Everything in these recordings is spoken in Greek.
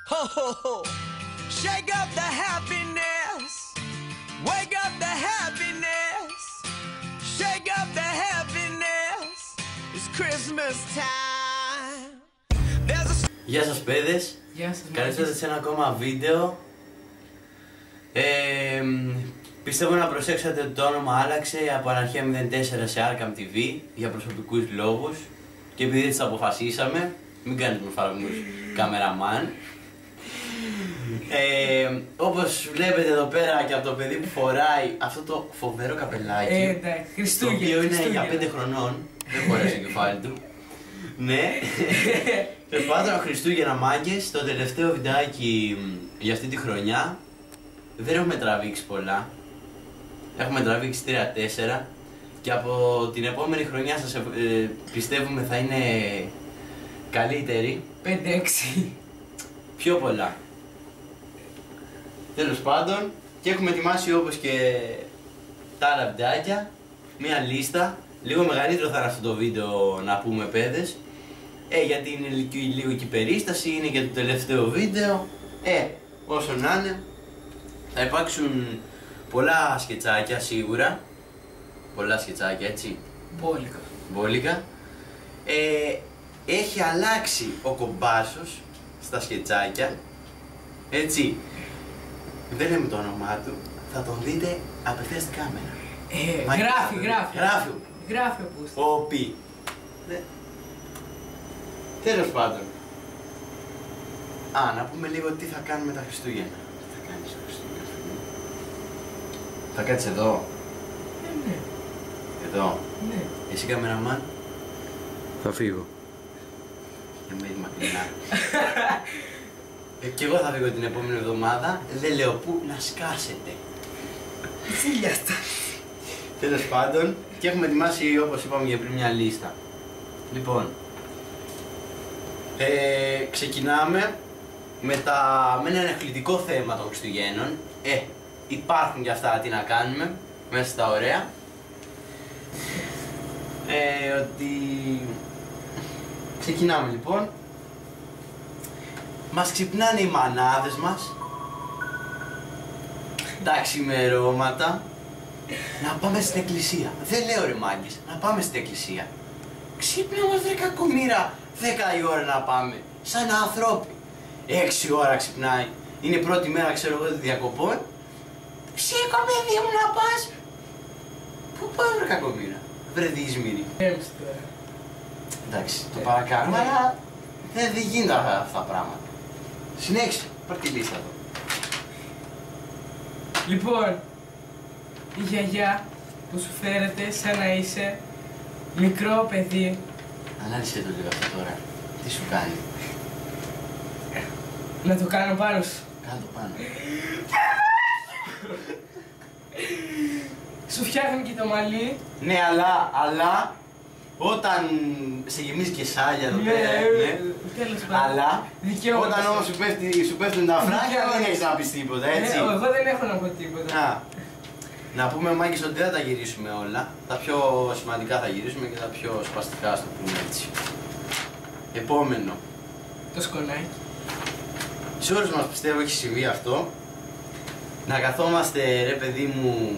Ho ho ho. Shake up the happiness. Wake up the happiness. Shake up the happiness. It's Christmas time. Γεια σας παιδες. Γεια σας. Καλώς ήρθατε σε ένα ακόμα βίντεο. Πιστεύω να προσέξατε ότι το όνομα άλλαξε από Αναρχία 04 σε Arkham TV για προσωπικούς λόγους και επειδή έτσι το αποφασίσαμε, μην κάνετε με φαρμούς καμεραμάν. Όπως βλέπετε εδώ πέρα και από το παιδί που φοράει αυτό το φοβερό καπελάκι, το οποίο είναι για 5 χρονών, δεν χωράει στο κεφάλι του. Ναι, πάντων Χριστούγεννα μάγκες, το τελευταίο βιντεάκι για αυτή τη χρονιά δεν έχουμε τραβήξει πολλά. Έχουμε τραβήξει 3-4 και από την επόμενη χρονιά σας πιστεύουμε θα είναι καλύτερη. 5-6. Πιο πολλά. Τέλος πάντων, και έχουμε ετοιμάσει όπως και τα άλλα βιντεάκια μια λίστα. Λίγο μεγαλύτερο θα είναι αυτό το βίντεο να πούμε παιδες, γιατί είναι λίγο και η περίσταση, είναι και το τελευταίο βίντεο. Όσο να είναι, θα υπάρξουν πολλά σκετσάκια σίγουρα. Πολλά σκετσάκια, έτσι. Μπόλικα. Έχει αλλάξει ο κομπάσος στα σκετσάκια, έτσι. Δεν λέμε το όνομά του, θα τον δείτε απευθείας στην κάμερα. Γράφει όπως. Ο Πι. Τέλος πάντων. Να πούμε λίγο τι θα κάνουμε τα Χριστούγεννα. Τι θα κάνεις τα Χριστούγεννα, φίλε? Θα κάτσεις εδώ. Ναι. Εδώ. Ναι. Εσύ καμεραμάν. Θα φύγω. Για με μακρινά. Κι εγώ θα φύγω την επόμενη εβδομάδα. Δεν λέω πού να σκάσετε. Ζήλιαστα. Τέλος πάντων, και έχουμε ετοιμάσει όπως είπαμε για πριν μια λίστα. Λοιπόν, ξεκινάμε με ένα ενοχλητικό θέμα των Χριστουγέννων. Υπάρχουν και αυτά, τι να κάνουμε, μέσα στα ωραία. Ξεκινάμε λοιπόν. Μας ξυπνάνε οι μανάδες μας τα ξημερώματα να πάμε στην εκκλησία. Δεν λέω ρε μάγκες, να πάμε στην εκκλησία. Ξύπνα μας βρε κακομοίρα, 10 η ώρα να πάμε, σαν ανθρώποι. 6 ώρα ξυπνάει, είναι η πρώτη μέρα ξέρω εγώ διακοπών. Σήκω παιδί μου να πας. Πού πάει βρε κακομοίρα, βρε διεισμήρη. Εντάξει, το παρακάνουμε, αλλά δεν γίνεται αυτά τα πράγματα. Συνέχισε, πάρ' τη λίστα εδώ. Λοιπόν, η γιαγιά που σου φέρεται σαν να είσαι μικρό παιδί. Ανάλυσε το λίγο αυτό τώρα. Τι σου κάνει? Να το κάνω πάνω σου. Κάνε το πάνω. Σου φτιάχνει και το μαλλί. Ναι, αλλά όταν σε γεμίζει και σάλια εδώ πέρα, τέλος πάντων. αλλά όταν όμως σου πέφτουν τα φράγια δεν έχεις να πεις τίποτα, έτσι. Εγώ δεν έχω να πω τίποτα. Να πούμε μάγκες ότι δεν θα τα γυρίσουμε όλα. Τα πιο σημαντικά θα γυρίσουμε και τα πιο σπαστικά, στο πούμε έτσι. Επόμενο. Το σκονάκι. Σε όλους μας πιστεύω έχει συμβεί αυτό. Να καθόμαστε ρε παιδί μου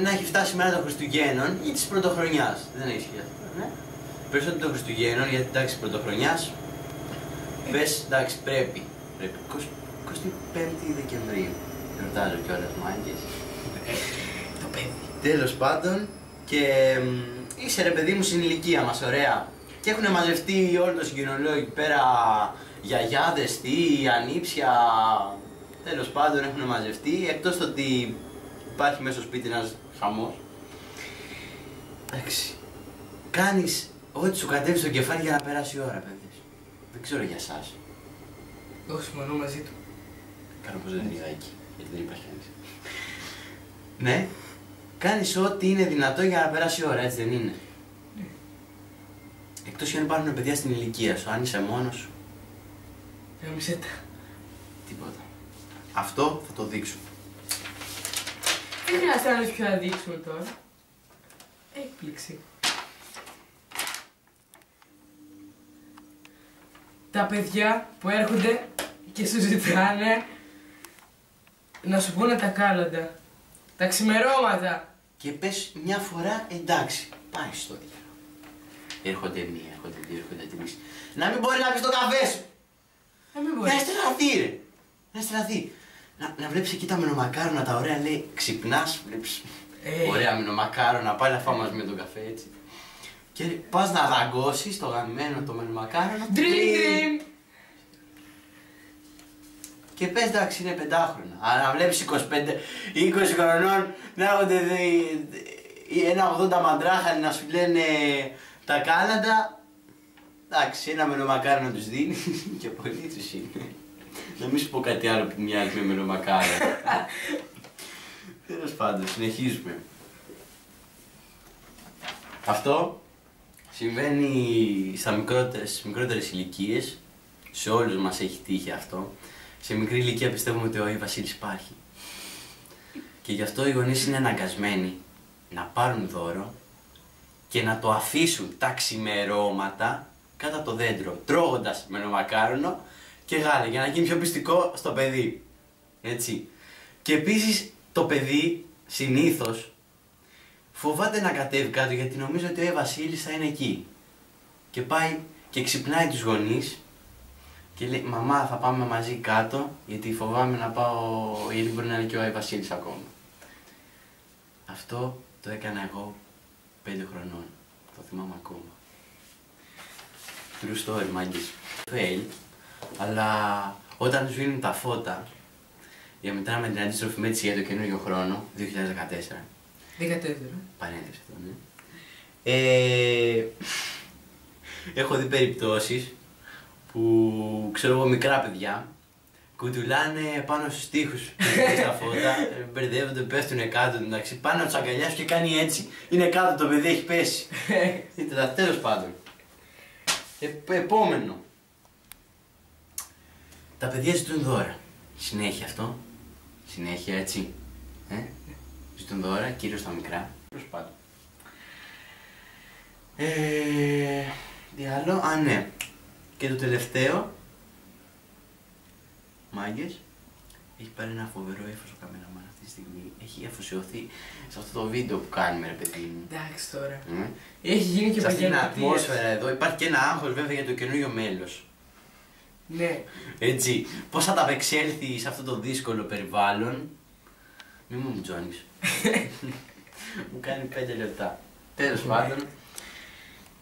να έχει φτάσει η μέρα των Χριστουγέννων ή της Πρωτοχρονιάς. Δεν έχει σχέση αυτό, ναι. Περισσότερο των Χριστουγέννων, γιατί εντάξει Πρωτοχρονιάς πες εντάξει πρέπει. 25η Δεκεμβρίου. Ρωτάζω κιόλας μάγκες. Το παιδί. Τέλος πάντων, και είσαι ρε παιδί μου στην ηλικία μας, ωραία. Και έχουν μαζευτεί όλο το συγκοινωνιό εκεί πέρα, γιαγιάδες, τι, ανήψια. Τέλος πάντων έχουν μαζευτεί, εκτός το ότι υπάρχει μέσα στο σπίτι ένας χαμός. Εντάξει. Κάνεις ό,τι σου κατέβει στο κεφάλι για να περάσει η ώρα, παιδες. Δεν ξέρω για εσάς. Εγώ συμφωνώ μαζί του. Κάνω πως δεν είδα εκεί, γιατί δεν υπάρχει κανείς. Ναι. Κάνεις ό,τι είναι δυνατό για να περάσει η ώρα, έτσι δεν είναι? Ναι. Εκτός και αν υπάρχουν παιδιά στην ηλικία σου, αν είσαι μόνος σου. Γαμισέτα. Τίποτα. Αυτό θα το δείξουμε. Δεν χρειάζεται να δεις ποιο θα δείξουμε τώρα. Έκπληξη. τα παιδιά που έρχονται και σου ζητάνε να σου πούνε τα κάλαντα, τα ξημερώματα. Και πες μια φορά εντάξει, πάει στο διάλογο. Έρχονται μία, έρχονται δύο, έρχονται τρεις. Να μην μπορεί να πεις το καφέ σου. Να στραβεί ρε. Να στραβεί. Να βλέπεις εκεί τα μενομακάρονα, τα ωραία, λέει, ξυπνάς, βλέπεις ωραία μενομακάρονα, πάλι να φάμε μαζί με τον καφέ έτσι. Και πας να δαγκώσεις το γαμμένο το μενομακάρονα. Dream! Και πες εντάξει είναι 5χρονα. Αλλά να βλέπεις 20 χρονών να έρχονται ένα 80 μαντράχαλοι να σου λένε τα κάλαντα. Εντάξει, ένα μενομακάρονα τους δίνει και πολύ τους είναι. Να μην σου πω κάτι άλλο που μοιάζει με μενομακάρονα. Τέλος πάντων, συνεχίζουμε. Αυτό συμβαίνει στις μικρότερες ηλικίες. Σε όλους μας έχει τύχει αυτό. Σε μικρή ηλικία πιστεύουμε ότι ο Άι Βασίλης υπάρχει. Και γι' αυτό οι γονείς είναι αναγκασμένοι να πάρουν δώρο και να το αφήσουν τα ξημερώματα κάτω από το δέντρο, τρώγοντας μενομακάρονο και γάλα για να γίνει πιο πιστικό στο παιδί. Έτσι. Και επίσης το παιδί συνήθως φοβάται να κατέβει κάτω γιατί νομίζω ότι ο Άι Βασίλης θα είναι εκεί. Και πάει και ξυπνάει τους γονείς και λέει «Μαμά, θα πάμε μαζί κάτω γιατί φοβάμαι να πάω γιατί μπορεί να είναι και ο Άι Βασίλης ακόμα». Αυτό το έκανα εγώ 5 χρονών. Το θυμάμαι ακόμα. True story, μάγκες. Fail, αλλά όταν σβήνουν τα φώτα για μετά με την αντίστροφη μέτρηση για το καινούργιο χρόνο, 2014. 14. Παρένθεση αυτό, ναι. Έχω δει περιπτώσεις που ξέρω εγώ μικρά παιδιά κουτουλάνε πάνω στους τοίχους στα φώτα, μπερδεύονται, πέφτουνε κάτω, εντάξει, πάνε να τους αγκαλιάσουν και κάνει έτσι, είναι κάτω το παιδί, έχει πέσει. Τέλος πάντων. Επόμενο. Τα παιδιά ζητούν δώρα. Συνέχεια αυτό. Συνέχεια έτσι. Ζητούν δώρα, κυρίως τα μικρά. Τέλος πάντων. Τι άλλο, ναι. Και το τελευταίο, μάγκες, έχει πάρει ένα φοβερό ύφος ο καμεραμάν αυτή τη στιγμή. Έχει αφοσιωθεί σε αυτό το βίντεο που κάνουμε, ρε παιδί μου. Εντάξει τώρα. Έχει γίνει και σε αυτήν την ατμόσφαιρα εδώ. Υπάρχει και ένα άγχος βέβαια για το καινούριο μέλος. Ναι. Έτσι, πώς θα τα απεξέλθει σε αυτό το δύσκολο περιβάλλον. Μη μου τζώνεις. Μου κάνει 5 λεπτά. Τέλος πάντων,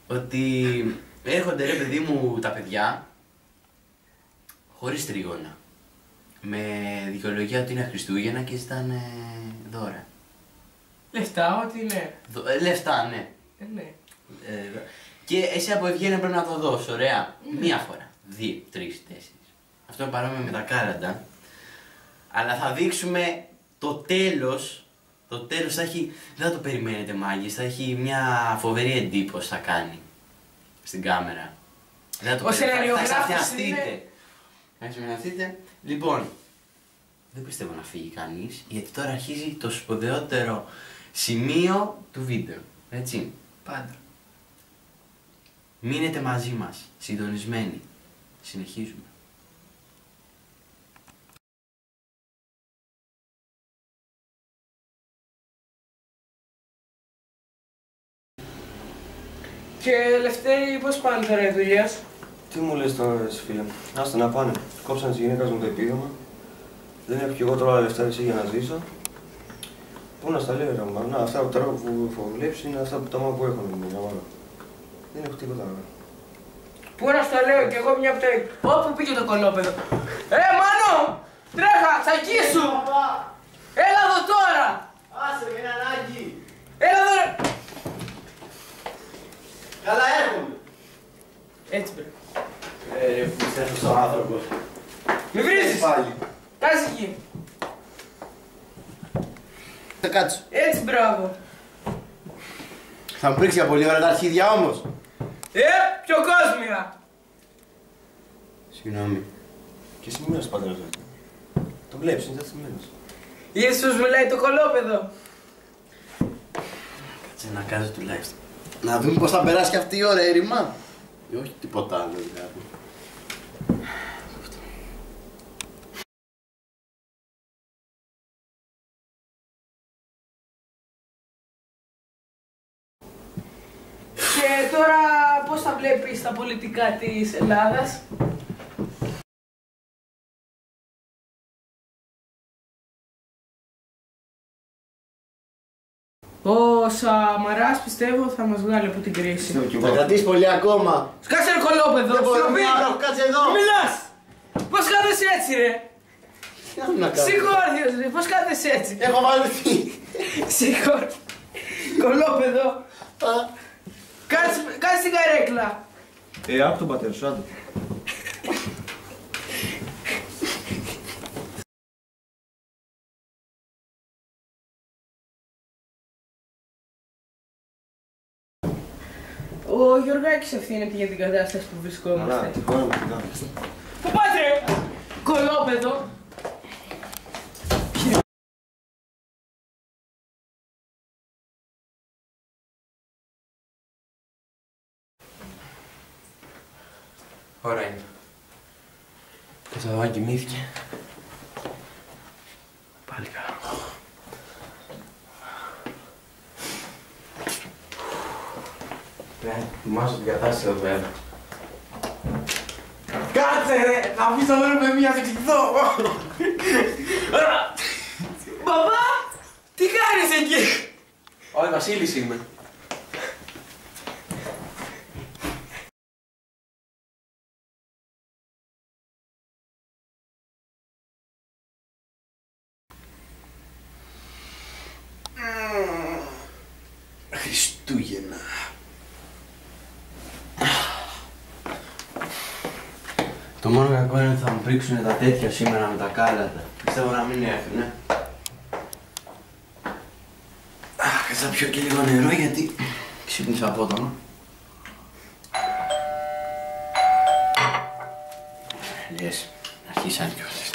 ότι έρχονται ρε παιδί μου τα παιδιά χωρίς τρίγωνα. Με δικαιολογία ότι είναι Χριστούγεννα και ζητάνε δώρα. Λεφτά, ό,τι είναι. Λεφτά, ναι. Ναι. Και εσύ από ευγένεια πρέπει να το δώσεις, ωραία. Μία φορά, 2, 3, 4. Αυτό είναι παρόμοιο με τα κάλαντα. Αλλά θα δείξουμε το τέλος. Το τέλος θα έχει, δεν θα το περιμένετε μάγκες, θα έχει μια φοβερή εντύπωση θα κάνει στην κάμερα. Δεν θα το περιμένετε, θα εξαφνιαστείτε. Θα εξαφνιαστείτε. Λοιπόν, δεν πιστεύω να φύγει κανείς, γιατί τώρα αρχίζει το σπουδαιότερο σημείο του βίντεο. Έτσι. Πάντα. Μείνετε μαζί μας, συντονισμένοι. Συνεχίζουμε. Και Λευτέρη, πώς πάνε τώρα οι δουλειές? Τι μου λες τώρα, φίλε. Άστα να πάνε. Κόψαν τη γυναίκα μου το επίδομα. Δεν έχω κι εγώ τώρα λεφτά εσύ για να ζήσω. Πού να στα λέω, ρε μάνα. Αυτά τώρα που βλέπεις είναι αυτά τα μάτια που έχω. Δεν έχω τίποτα άλλο. Πού να στα λέω κι εγώ μια πτέρη. Όπου πήγε το κολόπεδο. Μάνο! Τρέχα, θα αγγίσου! Έλα εδώ τώρα! Άσε με έναν Άγγι! Έλα εδώ ρε! Καλά έρχομαι! Έτσι μπρε. Ρε που είσαι ο άνθρωπος. Μη βρίζεις! Πάλι. Κάτσε εκεί. Θα κάτσω. Έτσι μπράβο. Θα μου πρίξει για πολλή ώρα τα αρχίδια όμως. Πιο κόσμια. Συγγνώμη. Και εσύ μείνας πάντα ρε. Το βλέπεις, είναι ζεστημένος. Είδες πως μιλάει το κολόπεδο. Κάτσε να κάτσω τουλάχιστον. Να δούμε πως θα περάσει και αυτή η ώρα έρημα. Ή όχι τίποτα άλλο δηλαδή. τώρα πώς τα βλέπεις τα πολιτικά της Ελλάδας? Ο Σαμαράς πιστεύω θα μας βγάλει από την κρίση. Θα κρατήσει πολύ ακόμα. Σκάσε ρε κολόπεδο! Δεν μπορώ να κάτσε εδώ! Μη μιλάς! Πώς κάθεσαι έτσι ρε! Συγχώριος ρε! Πώς κάθεσαι έτσι! Έχω βαλθεί! Συγχώριος! Κολόπεδο! Κάτσε την καρέκλα! Άκου τον πατέρα σου, άντε. Ο Γιωργάκης ευθύνεται για την κατάσταση που βρισκόμαστε. Καλά, τη χώρα μου την κάνω. Πού πάτε ρε! Κολόπεδο! Ωραία είναι. Το Σαββάκι κοιμήθηκε. Πάλι καλά. Ετοιμάζω την κατάσταση εδώ πέρα. Κάτσε ρε! Θα αφήσω εδώ με μία, θα ξεχυθώ! Μπαμπά! Τι κάνεις εκεί! Όχι, Βασίλης είμαι. Χριστούγεννα. Το μόνο κακό είναι ότι θα μου πρίξουνε τα τέτοια σήμερα με τα κάλατα. Πιστεύω να μην έρθουνε. Θα πιω και λίγο νερό γιατί ξύπνησα απότομα. Λες, αρχίσαν κιόλας.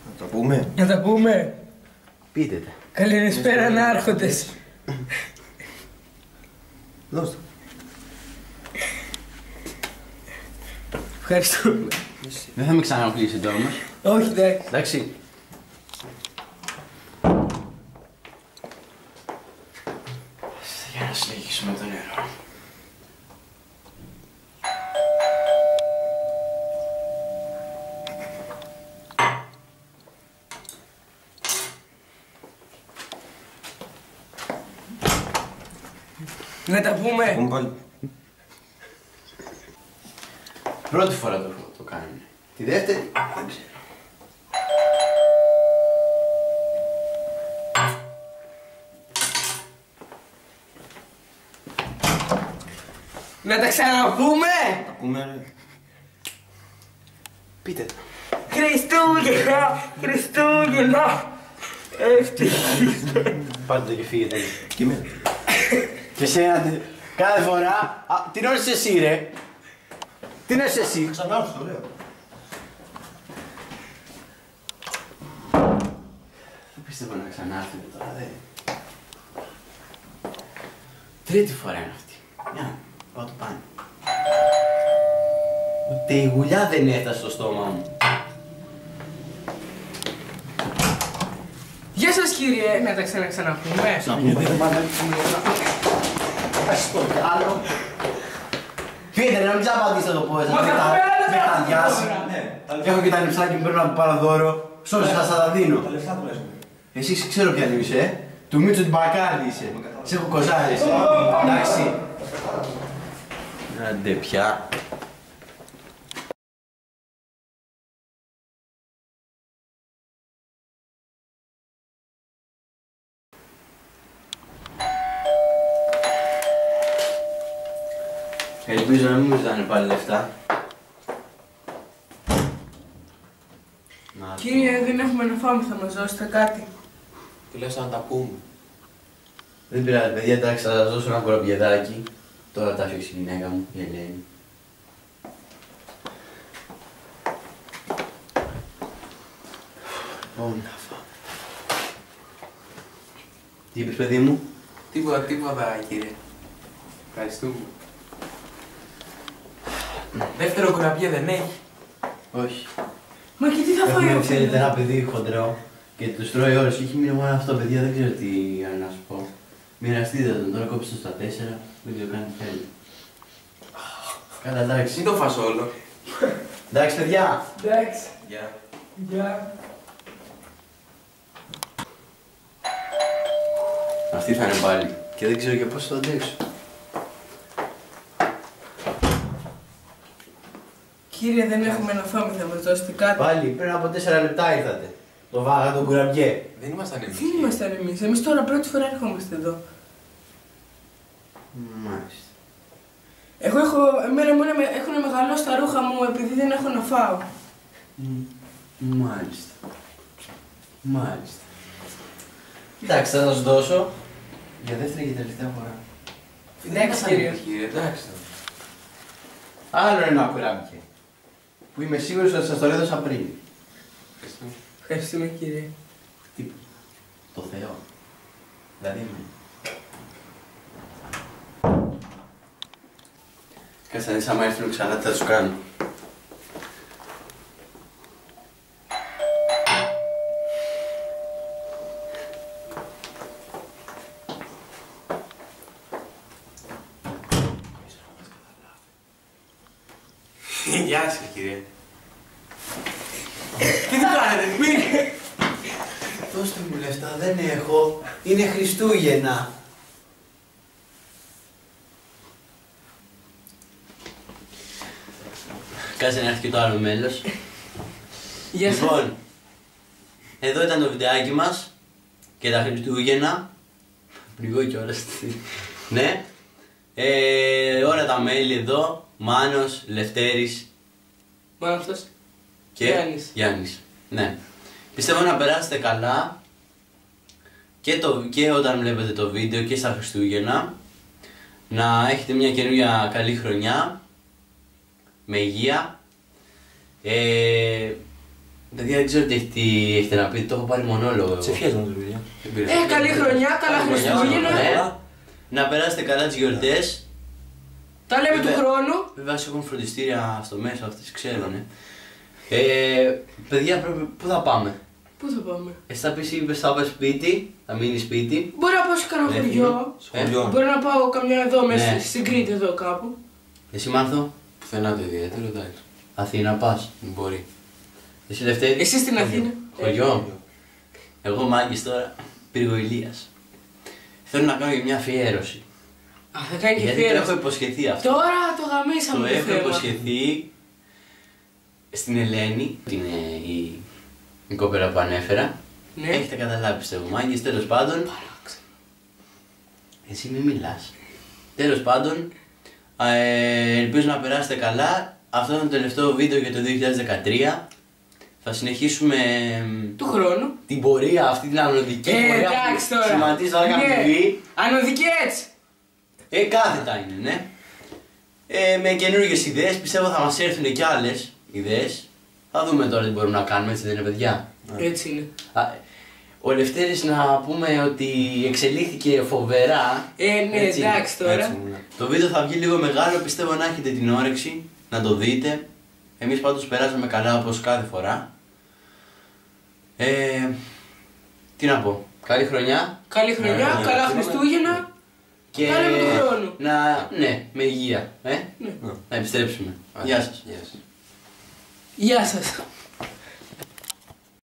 Να τα πούμε. Να τα πούμε! Πείτε τα. Καλησπέρα ανάρχοντες! Δώσ' το. Ευχαριστούμε. Δεν θα με ξανακλείσετε όμως. Όχι εντάξει. Εντάξει. Για να συνεχίσουμε το νερό. Να τα πούμε! Πούμε πάλι. Πρώτη φορά το κάνουν. Τη δεύτερη δεν ξέρω. Να τα ξαναπούμε! Τα πούμε ρε. Πείτε το. Χριστούγεννα! Χριστούγεννα! Πάτε το και φύγετε. Κοίμε. Και εσένα κάθε φορά. Τι νιώσεις εσύ ρε. Τι νιώσεις εσύ. Ξανά σου το λέω. Δεν πιστεύω να ξανάρθετε τώρα δε. Τρίτη φορά είναι αυτή. Για πάω το πάνω. Ούτε η γουλιά δεν έφτασε στο στόμα μου. Γεια σας κύριε, να τα ξαναπούμε. Ας το κάνω. Φύγετε ρε, να μην ξαναπαντήσετε το πόδι σας. Μα θα πούμε άλλα με τα διάσει. Έχω και τα λεφτάκια που πρέπει να πάρω δώρο. Σώσεις θα σας τα δίνω. Τα λεφτά που λες. Εσύ ξέρω ποια είσαι, του Μίτσου την Μπακάρδη είσαι. Σε έχω κοζάρει εσύ. Εντάξει. Άντε πια. Ελπίζω να μην μου ζητάνε πάλι λεφτά. Κύριε, δεν έχουμε να φάμε, θα μας δώσετε κάτι. Τουλάχιστον να τα πούμε. Δεν πειράζει, παιδιά, εντάξει, θα σας δώσω ένα κοροπιεδάκι. Τώρα τα έφτιαξε η γυναίκα μου, η Ελένη. Λοιπόν, να φάμε. Τι είπες, παιδί μου? Τίποτα, κύριε. Ευχαριστούμε. Δεύτερο κουραμπιέ δεν έχει. Όχι. Μα και τι θα φάει Έχουμε, ο ξέρετε, φίλος? ένα παιδί χοντρό και τους τρώει ώρες και έχει μείνει μόνο αυτό, παιδιά, δεν ξέρω τι άλλο να σου πω. Μοιραστείτε τον, τώρα κόψτε το στα 4, μην το κάνει θέλει. Καλά, εντάξει. Μην το φας όλο. Εντάξει, παιδιά. Εντάξει. Γεια. Γεια. Αυτή θα είναι πάλι. Και δεν ξέρω και πώς θα το αντέξω. Κύριε, δεν έχουμε να φάμε, θα μας δώσετε κάτι. Πάλι, πριν από 4 λεπτά ήρθατε. Το βάγα τον κουραμπιέ. Δεν ήμασταν εμείς. Δεν ήμασταν εμείς. Εμείς τώρα πρώτη φορά ερχόμαστε εδώ. Μάλιστα. Εμένα μου έχουν μεγαλώσει τα ρούχα μου επειδή δεν έχω να φάω. Μάλιστα. Μάλιστα. Εντάξει, θα σας δώσω για δεύτερη και τελευταία φορά. Εντάξει, κύριε. Εντάξει. Άλλο ένα κουράμπιε. Που είμαι σίγουρος ότι σας το έδωσα πριν. Ευχαριστούμε, κύριε. Τίποτα. Το Θεό. Δηλαδή εμένα. Κάτσε να δεις άμα έρθουν ξανά τι θα τους κάνω. Γεια σας, κύριε. Τι θα κάνετε, μην... Δώστε μου λεφτά, δεν έχω. Είναι Χριστούγεννα. Κάτσε να έρθει και το άλλο μέλος. Γεια σας. Λοιπόν, εδώ ήταν το βιντεάκι μας και τα Χριστούγεννα. Πληγώ κιόλας. Ναι. Όλα τα μέλη εδώ. Μάνος, Λευτέρης Μάνος και Γιάννης. Γιάννης. Ναι. Πιστεύω να περάσετε καλά και όταν βλέπετε το βίντεο και στα Χριστούγεννα. Να έχετε μια καινούργια καλή χρονιά με υγεία. Παιδιά, δεν ξέρω τι έχετε να πείτε, το έχω πάρει μονόλογο. Σε ποιες μας παιδιά. Καλή χρονιά, καλά Χριστούγεννα. Να περάσετε καλά τις γιορτές. Τα λέμε του χρόνου. Βέβαια, έχουν φροντιστήρια στο μέσο, αυτές ξέρουνε. Παιδιά, πού θα πάμε. Πού θα πάμε. Εσύ θα πεις, είπες, θα πας σπίτι, θα μείνεις σπίτι. Μπορεί να πάω σε κανένα χωριό. Μπορεί να πάω καμιά εδώ μέσα, Ναι. στην Κρήτη εδώ κάπου. Εσύ Μάρθο, Πουθενά το ιδιαίτερο, εντάξει. Αθήνα πας. Μπορεί. Εσύ Λευτέρη. Εσύ στην Αθήνα. Χωριό. Εγώ Μάγκης τώρα, Πύργο Ηλίας. Θέλω να κάνω και μια αφιέρωση. Α, θα κάνει και Γιατί το αφιέρωση. έχω υποσχεθεί αυτό. Τώρα το γαμίσαμε Το το έχω θέμα. υποσχεθεί στην Ελένη, που είναι η κοπέλα που ανέφερα. Ναι. Έχετε καταλάβει πιστεύω, Μάγκης, τέλος πάντων. Εσύ μη μιλάς. Τέλος πάντων, ελπίζω να περάσετε καλά. Αυτό είναι το τελευταίο βίντεο για το 2013. Θα συνεχίσουμε Του χρόνου. την πορεία, αυτή την ανωδική πορεία Εντάξει που τώρα. σχηματίζει το Άργα Ναι. TV. Ανωδική έτσι. Κάθετα είναι, ναι. Με καινούργιες ιδέες, πιστεύω θα μας έρθουν και άλλες ιδέες. Θα δούμε τώρα τι μπορούμε να κάνουμε, έτσι δεν είναι παιδιά. Έτσι είναι. Ο Λευτέρης να πούμε ότι εξελίχθηκε φοβερά. Ναι, Έτσι είναι. εντάξει τώρα. Έτσι, ναι. Το βίντεο θα βγει λίγο μεγάλο, πιστεύω να έχετε την όρεξη να το δείτε. Εμείς πάντως περάσαμε καλά όπως κάθε φορά. Τι να πω, καλή χρονιά. Καλή χρονιά, καλά Χριστούγεννα. Και Τα λέμε του χρόνου. ναι, με υγεία. Ναι. Να επιστρέψουμε. Γεια σας. Γεια σας. Γεια σας.